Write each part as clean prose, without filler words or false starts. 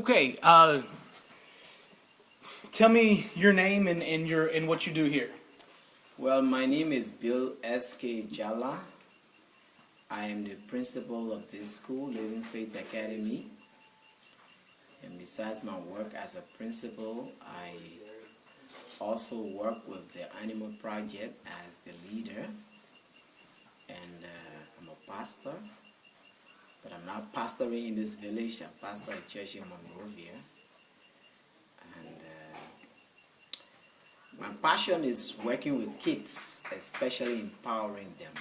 Okay, tell me your name and what you do here. Well, my name is Bill S.K. Jala. I am the principal of this school, Living Faith Academy. And besides my work as a principal, I also work with the Animal Project as the leader. And I'm a pastor, but I'm not pastoring in this village. I pastor a church in Monrovia. And my passion is working with kids, especially empowering them.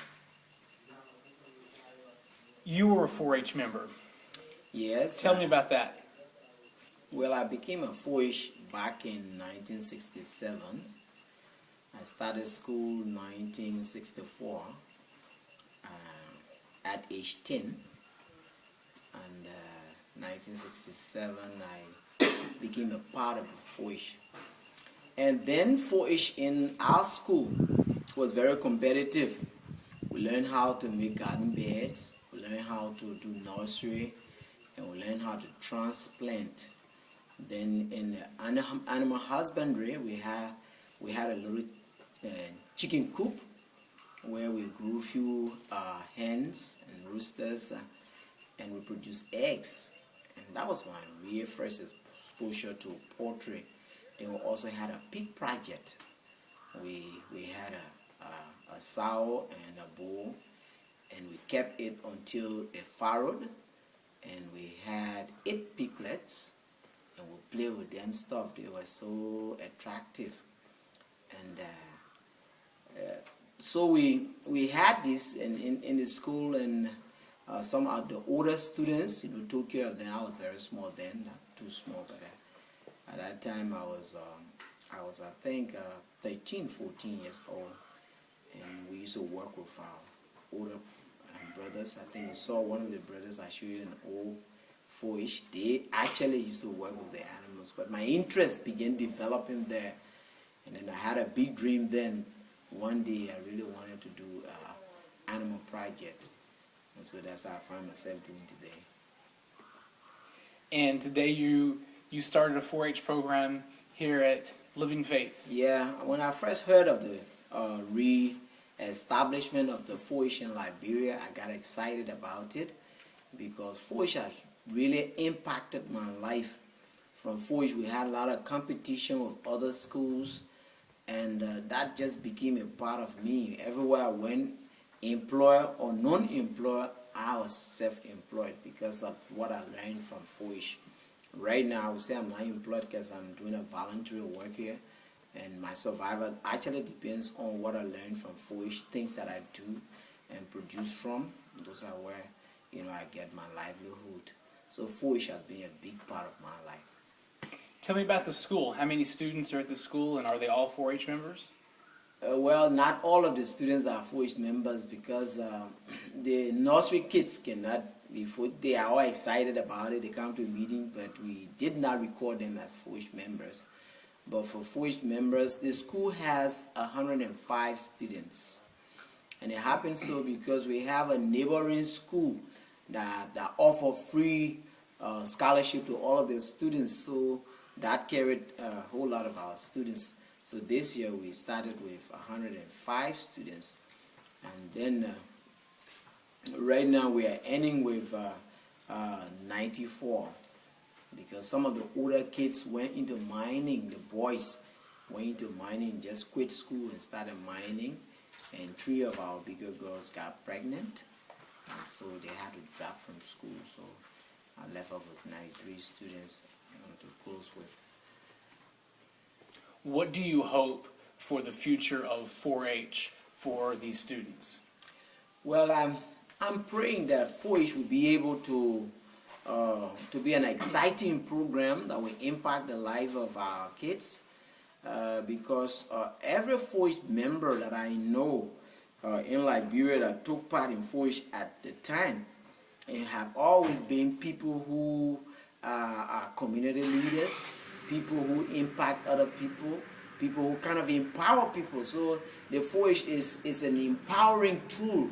You were a 4-H member. Yes. Tell me about that. Well, I became a 4-H back in 1967. I started school in 1964 at age 10. And 1967, I became a part of the 4-H. And then 4-H in our school was very competitive. We learned how to make garden beds, we learned how to do nursery, and we learned how to transplant. Then in the animal husbandry, we had a little chicken coop where we grew a few hens and roosters, and we produced eggs. And that was my real first exposure to poultry. Then we also had a pig project. We had a sow and a bull, and we kept it until it farrowed, and we had 8 piglets, and we played with them stuff. They were so attractive. And so we had this in the school, and some of the older students, took care of them. I was very small then, not too small, but at that time I was I think 13, 14 years old, and we used to work with our older brothers. I think you saw one of the brothers I showed you an old 4-H. They actually used to work with the animals, but my interest began developing there, and then I had a big dream then. One day I really wanted to do animal project, and so that's how I found myself doing today. And today you started a 4-H program here at Living Faith. Yeah, when I first heard of the re-establishment of the 4-H in Liberia, I got excited about it because 4-H has really impacted my life. From 4-H we had a lot of competition with other schools, and that just became a part of me. Everywhere I went, employer or non-employer, I was self-employed because of what I learned from 4-H. Right now, I would say I'm not employed because I'm doing a voluntary work here, and my survival actually depends on what I learned from 4-H, things that I do and produce from. Those are where I get my livelihood. So 4-H has been a big part of my life. Tell me about the school. How many students are at the school, and are they all 4-H members? Well, not all of the students are 4-H members because the nursery kids cannot be they are all excited about it. They come to a meeting, but we did not record them as 4-H members. But for 4-H members, the school has 105 students. And it happens so because we have a neighboring school that offer free scholarship to all of their students. So that carried a whole lot of our students. So this year we started with 105 students, and then right now we are ending with 94, because some of the older kids went into mining. The boys went into mining, just quit school and started mining, and 3 of our bigger girls got pregnant, and so they had to drop from school. So I left up with 93 students to close with. What do you hope for the future of 4-H for these students? Well, I'm praying that 4-H will be able to be an exciting program that will impact the life of our kids, because every 4-H member that I know in Liberia that took part in 4-H at the time have always been people who are community leaders, people who impact other people, people who kind of empower people. So the 4-H is an empowering tool,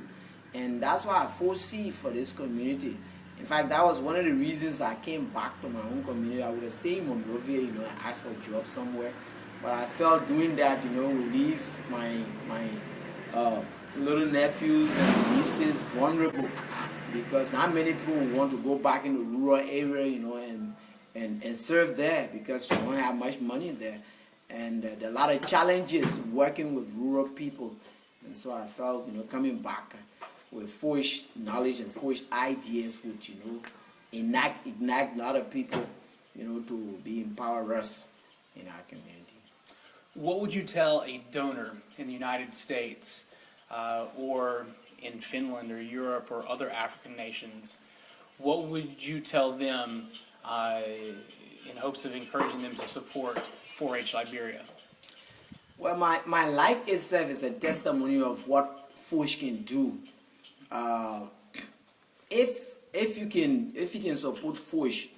and that's what I foresee for this community. In fact, that was one of the reasons I came back to my own community. I would have stayed in Monrovia, and asked for a job somewhere. But I felt doing that, would leave my little nephews and nieces vulnerable, because not many people want to go back in the rural area, and serve there, because you don't have much money there. And there are a lot of challenges working with rural people. And so I felt, coming back with foolish knowledge and foolish ideas would, ignite a lot of people, to be empowerers in our community. What would you tell a donor in the United States or in Finland or Europe or other African nations? What would you tell them in hopes of encouraging them to support 4-H Liberia? Well, my life itself is a testimony of what 4-H can do. If you can support 4-H,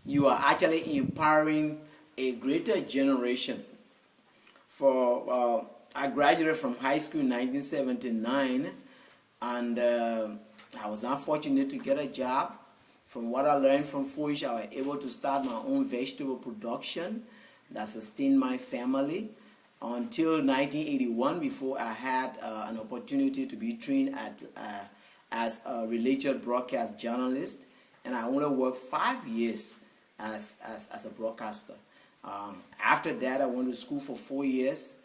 you are actually empowering a greater generation. I graduated from high school in 1979, and I was not fortunate to get a job. From what I learned from 4-H, I was able to start my own vegetable production that sustained my family until 1981, before I had an opportunity to be trained as a related broadcast journalist, and I only worked 5 years as a broadcaster. After that, I went to school for 4 years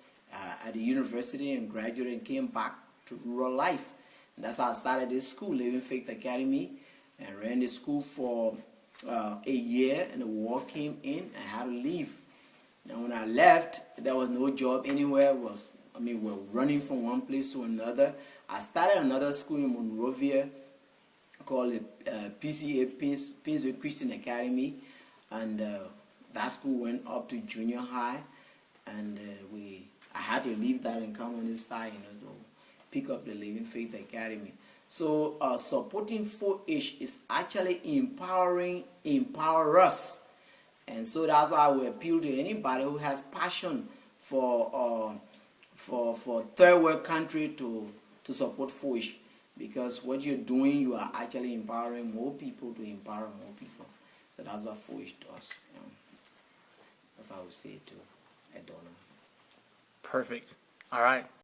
at the university and graduated and came back to rural life. And that's how I started this school, Living Faith Academy, and ran the school for a year, and the war came in and I had to leave. And when I left, there was no job anywhere. We're running from one place to another. I started another school in Monrovia called PCA, Pinsway Christian Academy, and that school went up to junior high, and I had to leave that and come on this side, so pick up the Living Faith Academy. So supporting 4-H is actually empower us. And so that's why I will appeal to anybody who has passion for third world country to support 4-H, because what you're doing, you are actually empowering more people to empower more people. So that's what 4-H does. That's how I would say it to a donor. Perfect. All right.